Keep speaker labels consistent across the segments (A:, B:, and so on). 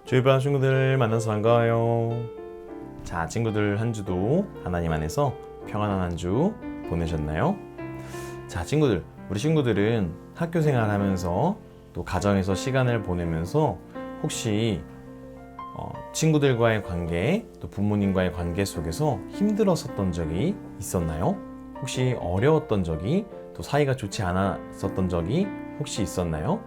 A: 주일반 친구들 만나서 반가워요. 자, 친구들 한 주도 하나님 안에서 평안한 한 주 보내셨나요? 자, 친구들, 우리 친구들은 학교 생활하면서 또 가정에서 시간을 보내면서 혹시 친구들과의 관계, 또 부모님과의 관계 속에서 힘들었었던 적이 있었나요? 혹시 어려웠던 적이, 또 사이가 좋지 않았었던 적이 혹시 있었나요?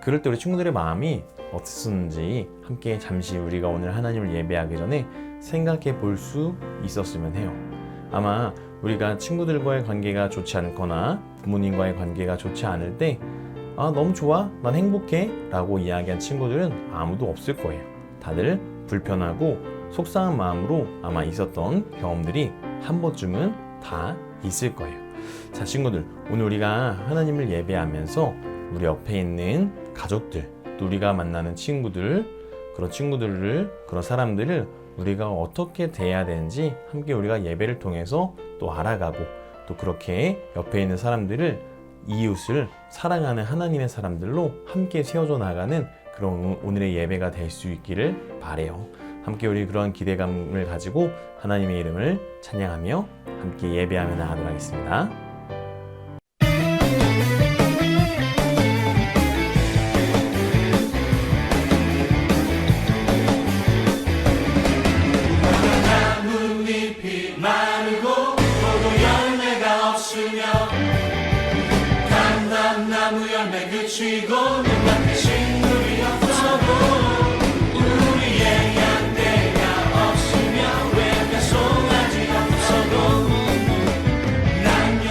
A: 그럴 때 우리 친구들의 마음이 어땠었는지 함께 잠시 우리가 오늘 하나님을 예배하기 전에 생각해 볼 수 있었으면 해요. 아마 우리가 친구들과의 관계가 좋지 않거나 부모님과의 관계가 좋지 않을 때 너무 좋아, 난 행복해 라고 이야기한 친구들은 아무도 없을 거예요. 다들 불편하고 속상한 마음으로 아마 있었던 경험들이 한 번쯤은 다 있을 거예요. 자, 친구들, 오늘 우리가 하나님을 예배하면서 우리 옆에 있는 가족들, 또 우리가 만나는 친구들, 그런 사람들을 우리가 어떻게 대해야 되는지 함께 우리가 예배를 통해서 또 알아가고, 또 그렇게 옆에 있는 사람들을, 이웃을 사랑하는 하나님의 사람들로 함께 세워져 나가는 그런 오늘의 예배가 될 수 있기를 바래요. 함께 우리 그런 기대감을 가지고 하나님의 이름을 찬양하며 함께 예배하며 나가도록 하겠습니다.
B: 나뭇잎이 마르고 포도 열매가 없으며 감람나무 열매 그치고 눈앞에 식물이 없어도 우리의 양떼가 없으며 외가 송아지 없어도 난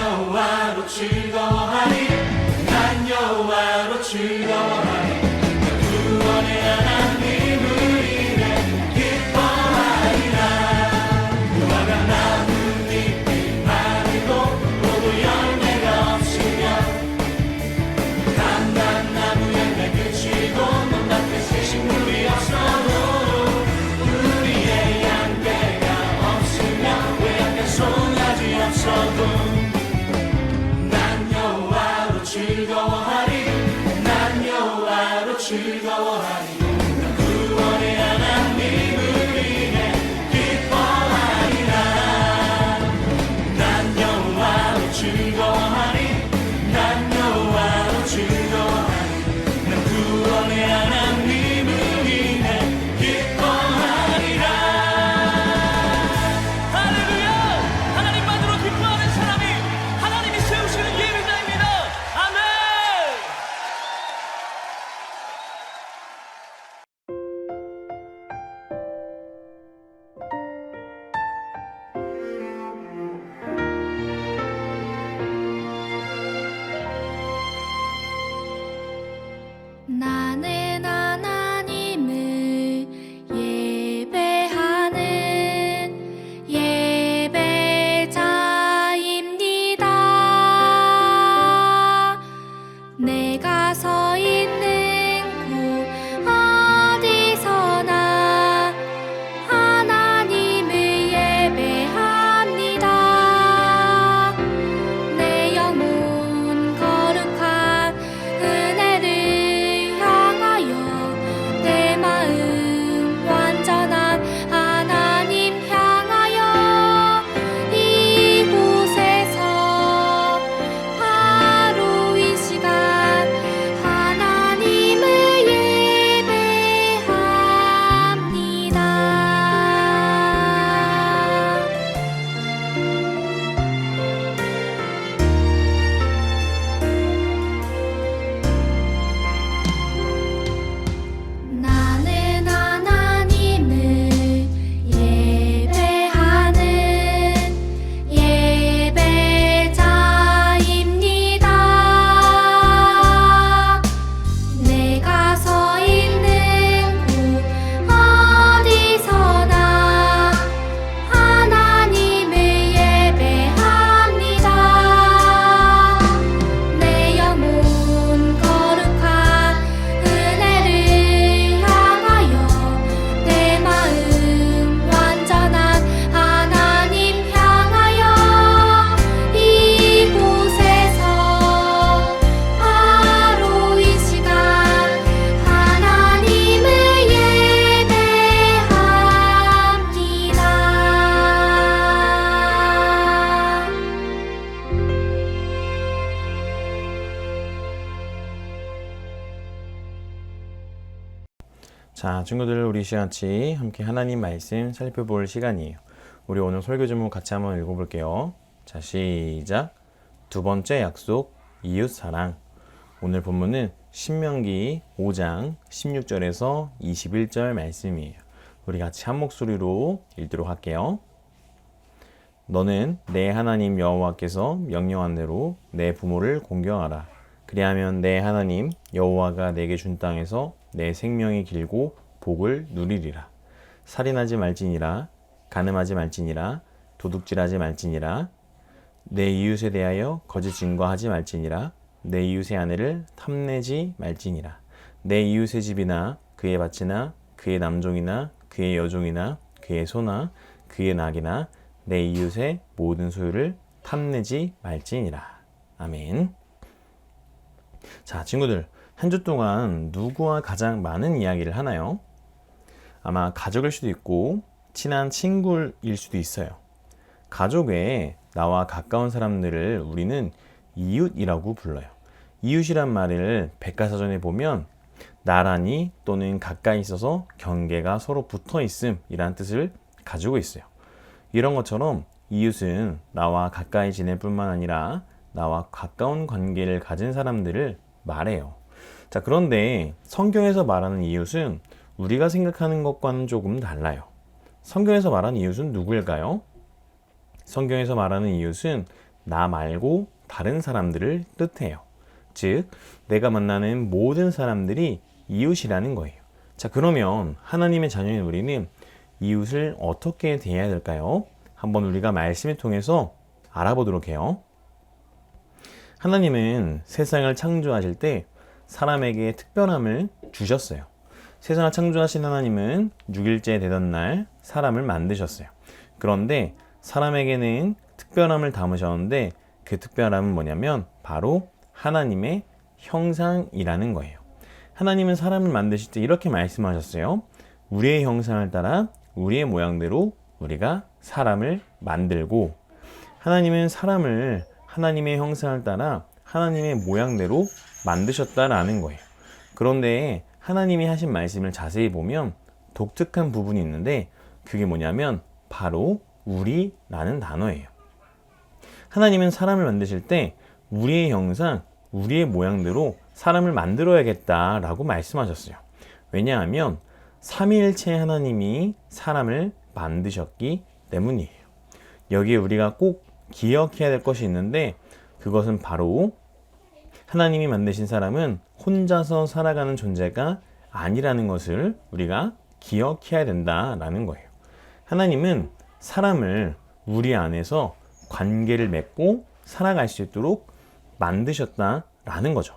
A: 자, 친구들, 우리 같이 함께 하나님 말씀 살펴볼 시간이에요. 우리 오늘 설교 제목 같이 한번 읽어볼게요. 자, 시작. 두 번째 약속, 이웃 사랑. 오늘 본문은 신명기 5장 16절에서 21절 말씀이에요. 우리 같이 한 목소리로 읽도록 할게요. 너는 내 하나님 여호와께서 명령한 대로 내 부모를 공경하라. 그리하면 내 하나님 여호와가 내게 준 땅에서 내 생명이 길고 복을 누리리라. 살인하지 말지니라. 간음하지 말지니라. 도둑질하지 말지니라. 내 이웃에 대하여 거짓 증거하지 말지니라. 내 이웃의 아내를 탐내지 말지니라. 내 이웃의 집이나 그의 밭이나 그의 남종이나 그의 여종이나 그의 소나 그의 낙이나 내 이웃의 모든 소유를 탐내지 말지니라. 아멘. 자, 친구들, 한 주 동안 누구와 가장 많은 이야기를 하나요? 아마 가족일 수도 있고 친한 친구일 수도 있어요. 가족 외에 나와 가까운 사람들을 우리는 이웃이라고 불러요. 이웃이란 말을 백과사전에 보면 나란히 또는 가까이 있어서 경계가 서로 붙어 있음 이란 뜻을 가지고 있어요. 이런 것처럼 이웃은 나와 가까이 지낼 뿐만 아니라 나와 가까운 관계를 가진 사람들을 말해요. 자, 그런데 성경에서 말하는 이웃은 우리가 생각하는 것과는 조금 달라요. 성경에서 말하는 이웃은 누구일까요? 성경에서 말하는 이웃은 나 말고 다른 사람들을 뜻해요. 즉, 내가 만나는 모든 사람들이 이웃이라는 거예요. 자, 그러면 하나님의 자녀인 우리는 이웃을 어떻게 대해야 될까요? 한번 우리가 말씀을 통해서 알아보도록 해요. 하나님은 세상을 창조하실 때 사람에게 특별함을 주셨어요. 세상을 창조하신 하나님은 6일째 되던 날 사람을 만드셨어요. 그런데 사람에게는 특별함을 담으셨는데 그 특별함은 뭐냐면 바로 하나님의 형상이라는 거예요. 하나님은 사람을 만드실 때 이렇게 말씀하셨어요. 우리의 형상을 따라 우리의 모양대로 우리가 사람을 만들고, 하나님은 사람을 하나님의 형상을 따라 하나님의 모양대로 만드셨다라는 거예요. 그런데 하나님이 하신 말씀을 자세히 보면 독특한 부분이 있는데 그게 뭐냐면 바로 우리라는 단어예요. 하나님은 사람을 만드실 때 우리의 형상, 우리의 모양대로 사람을 만들어야겠다라고 말씀하셨어요. 왜냐하면 삼위일체 하나님이 사람을 만드셨기 때문이에요. 여기에 우리가 꼭 기억해야 될 것이 있는데 그것은 바로 하나님이 만드신 사람은 혼자서 살아가는 존재가 아니라는 것을 우리가 기억해야 된다라는 거예요. 하나님은 사람을 우리 안에서 관계를 맺고 살아갈 수 있도록 만드셨다라는 거죠.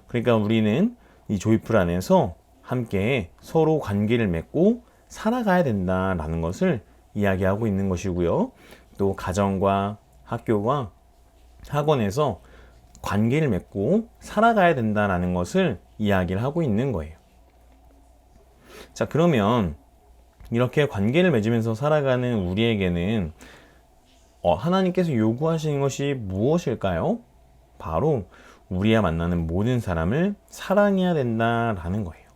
A: 그러니까 우리는 이 조이풀 안에서 함께 서로 관계를 맺고 살아가야 된다라는 것을 이야기하고 있는 것이고요. 또 가정과 학교와 학원에서 관계를 맺고 살아가야 된다라는 것을 이야기를 하고 있는 거예요. 자, 그러면 이렇게 관계를 맺으면서 살아가는 우리에게는 하나님께서 요구하시는 것이 무엇일까요? 바로 우리가 만나는 모든 사람을 사랑해야 된다라는 거예요.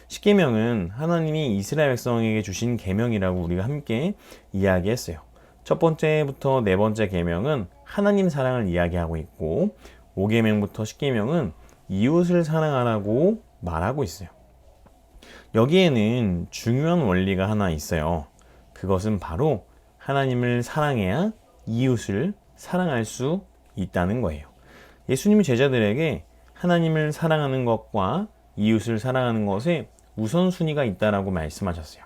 A: 십계명은 하나님이 이스라엘 백성에게 주신 계명이라고 우리가 함께 이야기했어요. 첫 번째부터 네 번째 계명은 하나님 사랑을 이야기하고 있고 5계명부터 10계명은 이웃을 사랑하라고 말하고 있어요. 여기에는 중요한 원리가 하나 있어요. 그것은 바로 하나님을 사랑해야 이웃을 사랑할 수 있다는 거예요. 예수님이 제자들에게 하나님을 사랑하는 것과 이웃을 사랑하는 것에 우선순위가 있다라고 말씀하셨어요.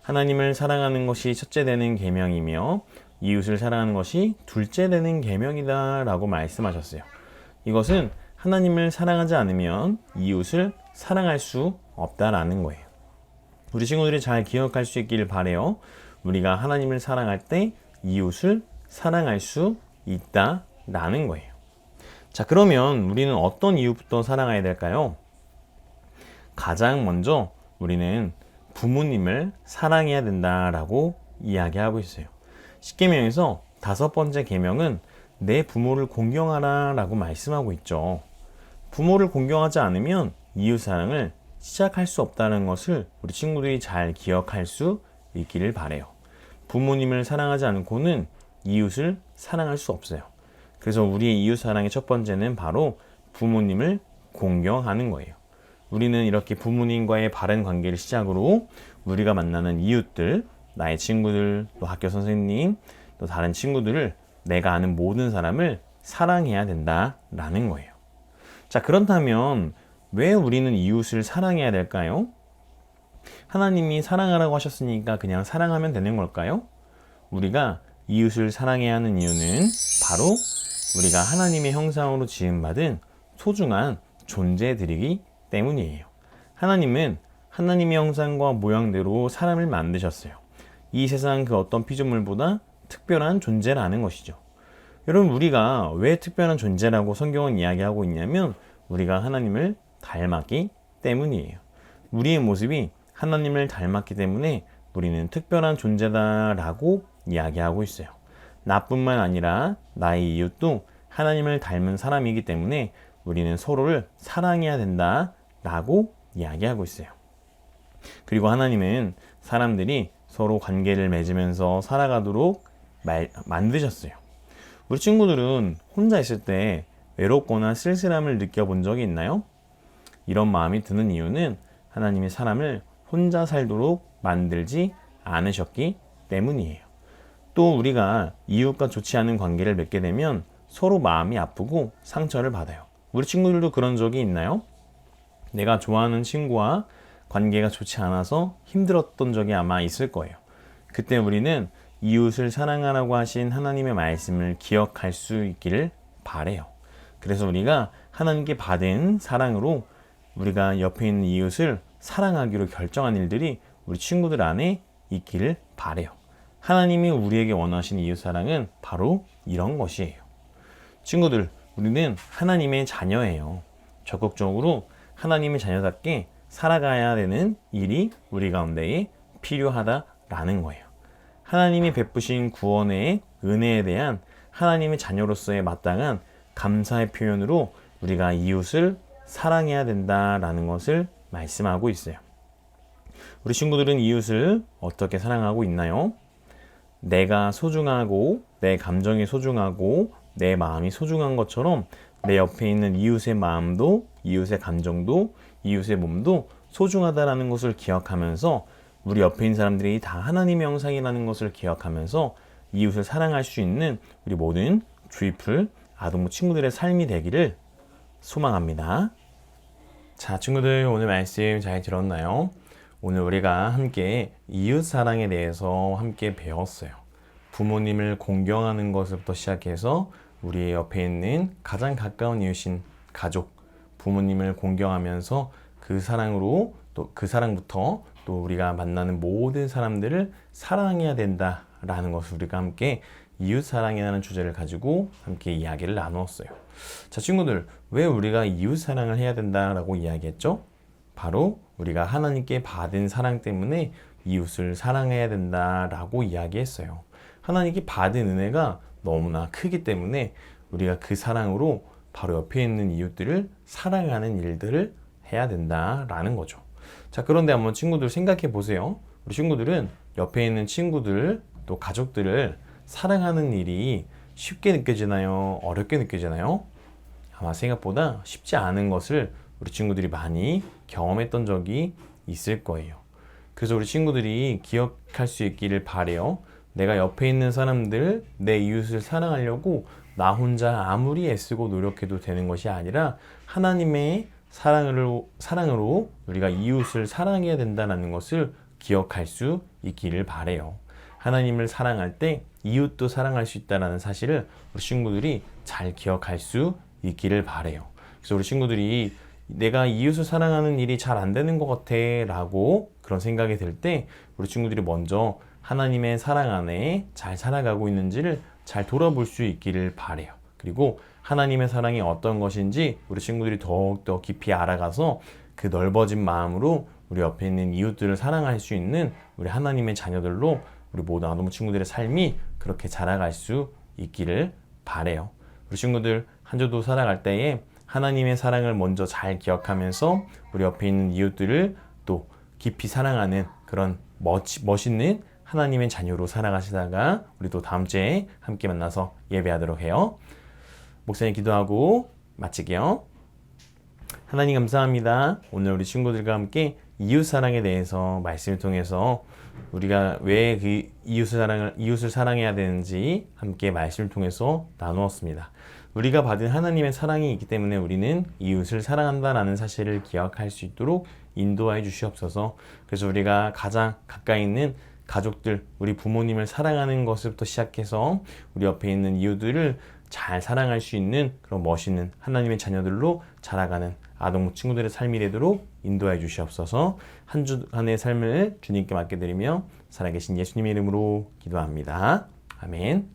A: 하나님을 사랑하는 것이 첫째 되는 계명이며 이웃을 사랑하는 것이 둘째 되는 계명이다라고 말씀하셨어요. 이것은 하나님을 사랑하지 않으면 이웃을 사랑할 수 없다라는 거예요. 우리 친구들이 잘 기억할 수 있기를 바라요. 우리가 하나님을 사랑할 때 이웃을 사랑할 수 있다라는 거예요. 자, 그러면 우리는 어떤 이웃부터 사랑해야 될까요? 가장 먼저 우리는 부모님을 사랑해야 된다라고 이야기하고 있어요. 십계명에서 5번째 계명은 내 부모를 공경하라 라고 말씀하고 있죠. 부모를 공경하지 않으면 이웃 사랑을 시작할 수 없다는 것을 우리 친구들이 잘 기억할 수 있기를 바래요. 부모님을 사랑하지 않고는 이웃을 사랑할 수 없어요. 그래서 우리의 이웃 사랑의 첫 번째는 바로 부모님을 공경하는 거예요. 우리는 이렇게 부모님과의 바른 관계를 시작으로 우리가 만나는 이웃들, 나의 친구들, 또 학교 선생님, 또 다른 친구들을 내가 아는 모든 사람을 사랑해야 된다라는 거예요. 자, 그렇다면 왜 우리는 이웃을 사랑해야 될까요? 하나님이 사랑하라고 하셨으니까 그냥 사랑하면 되는 걸까요? 우리가 이웃을 사랑해야 하는 이유는 바로 우리가 하나님의 형상으로 지음받은 소중한 존재들이기 때문이에요. 하나님은 하나님의 형상과 모양대로 사람을 만드셨어요. 이 세상 그 어떤 피조물보다 특별한 존재라는 것이죠. 여러분, 우리가 왜 특별한 존재라고 성경은 이야기하고 있냐면 우리가 하나님을 닮았기 때문이에요. 우리의 모습이 하나님을 닮았기 때문에 우리는 특별한 존재다라고 이야기하고 있어요. 나뿐만 아니라 나의 이웃도 하나님을 닮은 사람이기 때문에 우리는 서로를 사랑해야 된다라고 이야기하고 있어요. 그리고 하나님은 사람들이 서로 관계를 맺으면서 살아가도록 만드셨어요. 우리 친구들은 혼자 있을 때 외롭거나 쓸쓸함을 느껴본 적이 있나요? 이런 마음이 드는 이유는 하나님이 사람을 혼자 살도록 만들지 않으셨기 때문이에요. 또 우리가 이웃과 좋지 않은 관계를 맺게 되면 서로 마음이 아프고 상처를 받아요. 우리 친구들도 그런 적이 있나요? 내가 좋아하는 친구와 관계가 좋지 않아서 힘들었던 적이 아마 있을 거예요. 그때 우리는 이웃을 사랑하라고 하신 하나님의 말씀을 기억할 수 있기를 바래요. 그래서 우리가 하나님께 받은 사랑으로 우리가 옆에 있는 이웃을 사랑하기로 결정한 일들이 우리 친구들 안에 있기를 바래요. 하나님이 우리에게 원하시는 이웃 사랑은 바로 이런 것이에요. 친구들, 우리는 하나님의 자녀예요. 적극적으로 하나님의 자녀답게 살아가야 되는 일이 우리 가운데에 필요하다라는 거예요. 하나님이 베푸신 구원의 은혜에 대한 하나님의 자녀로서의 마땅한 감사의 표현으로 우리가 이웃을 사랑해야 된다라는 것을 말씀하고 있어요. 우리 친구들은 이웃을 어떻게 사랑하고 있나요? 내가 소중하고 내 감정이 소중하고 내 마음이 소중한 것처럼 내 옆에 있는 이웃의 마음도 이웃의 감정도 이웃의 몸도 소중하다라는 것을 기억하면서 우리 옆에 있는 사람들이 다 하나님의 형상이라는 것을 기억하면서 이웃을 사랑할 수 있는 우리 모든 주이풀 아동부 친구들의 삶이 되기를 소망합니다. 자, 친구들, 오늘 말씀 잘 들었나요? 오늘 우리가 함께 이웃 사랑에 대해서 함께 배웠어요. 부모님을 공경하는 것부터 시작해서 우리 옆에 있는 가장 가까운 이웃인 가족, 부모님을 공경하면서 그 사랑으로 또 그 사랑부터 또 우리가 만나는 모든 사람들을 사랑해야 된다라는 것을 우리가 함께 이웃 사랑이라는 주제를 가지고 함께 이야기를 나누었어요. 자, 친구들, 왜 우리가 이웃 사랑을 해야 된다라고 이야기했죠? 바로 우리가 하나님께 받은 사랑 때문에 이웃을 사랑해야 된다라고 이야기했어요. 하나님께 받은 은혜가 너무나 크기 때문에 우리가 그 사랑으로 바로 옆에 있는 이웃들을 사랑하는 일들을 해야 된다라는 거죠. 자, 그런데 한번 친구들 생각해 보세요. 우리 친구들은 옆에 있는 친구들 또 가족들을 사랑하는 일이 쉽게 느껴지나요? 어렵게 느껴지나요? 아마 생각보다 쉽지 않은 것을 우리 친구들이 많이 경험했던 적이 있을 거예요. 그래서 우리 친구들이 기억할 수 있기를 바래요. 내가 옆에 있는 사람들, 내 이웃을 사랑하려고 나 혼자 아무리 애쓰고 노력해도 되는 것이 아니라 하나님의 사랑으로 우리가 이웃을 사랑해야 된다는 것을 기억할 수 있기를 바래요. 하나님을 사랑할 때 이웃도 사랑할 수 있다는 사실을 우리 친구들이 잘 기억할 수 있기를 바래요. 그래서 우리 친구들이 내가 이웃을 사랑하는 일이 잘 안 되는 것 같아 라고 그런 생각이 들 때 우리 친구들이 먼저 하나님의 사랑 안에 잘 살아가고 있는지를 잘 돌아볼 수 있기를 바래요. 그리고 하나님의 사랑이 어떤 것인지 우리 친구들이 더욱더 깊이 알아가서 그 넓어진 마음으로 우리 옆에 있는 이웃들을 사랑할 수 있는 우리 하나님의 자녀들로 우리 모든 아동부 친구들의 삶이 그렇게 자라갈 수 있기를 바래요. 우리 친구들 한 주도 살아갈 때에 하나님의 사랑을 먼저 잘 기억하면서 우리 옆에 있는 이웃들을 또 깊이 사랑하는 그런 멋있는 하나님의 자녀로 살아가시다가 우리 또 다음 주에 함께 만나서 예배하도록 해요. 목사님 기도하고 마치게요. 하나님 감사합니다. 오늘 우리 친구들과 함께 이웃 사랑에 대해서 말씀을 통해서 우리가 왜 그 이웃을 사랑해야 되는지 함께 말씀을 통해서 나누었습니다. 우리가 받은 하나님의 사랑이 있기 때문에 우리는 이웃을 사랑한다라는 사실을 기억할 수 있도록 인도하여 주시옵소서. 그래서 우리가 가장 가까이 있는 가족들, 우리 부모님을 사랑하는 것부터 시작해서 우리 옆에 있는 이웃들을 잘 사랑할 수 있는 그런 멋있는 하나님의 자녀들로 자라가는 아동 친구들의 삶이 되도록 인도해 주시옵소서. 한 주간의 삶을 주님께 맡겨드리며 살아계신 예수님의 이름으로 기도합니다. 아멘.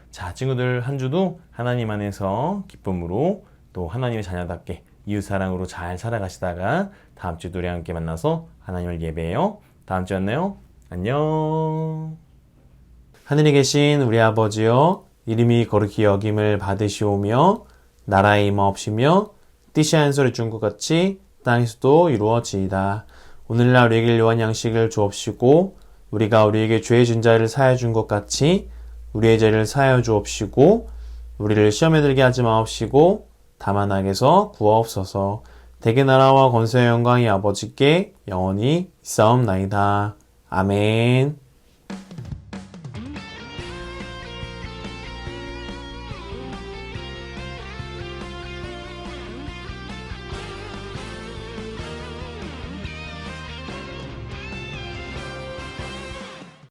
A: 자, 친구들 한 주도 하나님 안에서 기쁨으로 또 하나님의 자녀답게 이웃사랑으로 잘 살아가시다가 다음 주도 우리 함께 만나서 하나님을 예배해요. 다음 주에 만나요. 안녕. 하늘에 계신 우리 아버지여, 이름이 거룩히 여김을 받으시오며 나라의 임하옵시며 뜻이 한 소리 준 것 같이 땅에서도 이루어지이다. 오늘날 우리에게 요한 양식을 주옵시고 우리가 우리에게 죄 진 자를 사하여 준 것 같이 우리의 죄를 사하여 주옵시고 우리를 시험에 들게 하지 마옵시고 다만 악에서 구하옵소서. 대개 나라와 권세와 영광이 아버지께 영원히 있사옵나이다. 아멘.